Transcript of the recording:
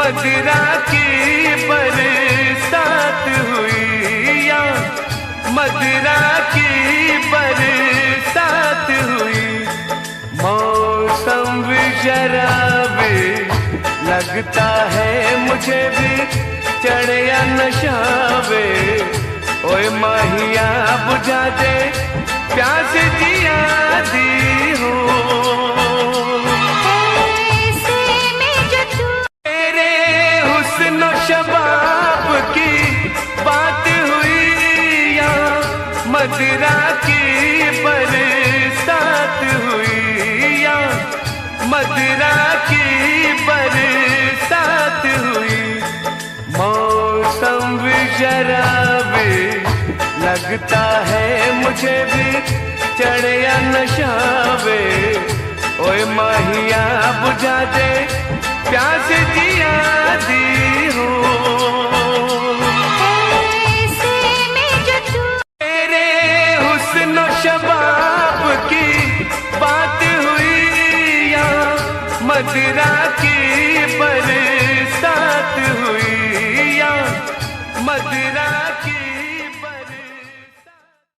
मदिरा की बरसात हुई या मदिरा की बरसात हुई। मौसम भी शराबी लगता है मुझे भी, चढ़े या नशा वे। ओए माहिया बुझा दे प्यास जिया दी हो। तेरे हुस्न शबाब की बात हुई या मदिरा की बरसात हुई या मदिरा की बरसात हुई। मौसम भी शराबी लगता है मुझे भी, चढ़े या नशा वे। ओए माहिया बुझा दे प्यास जिया दी हो। तेरे हुस्न शबाब की बात हुई या मदिरा की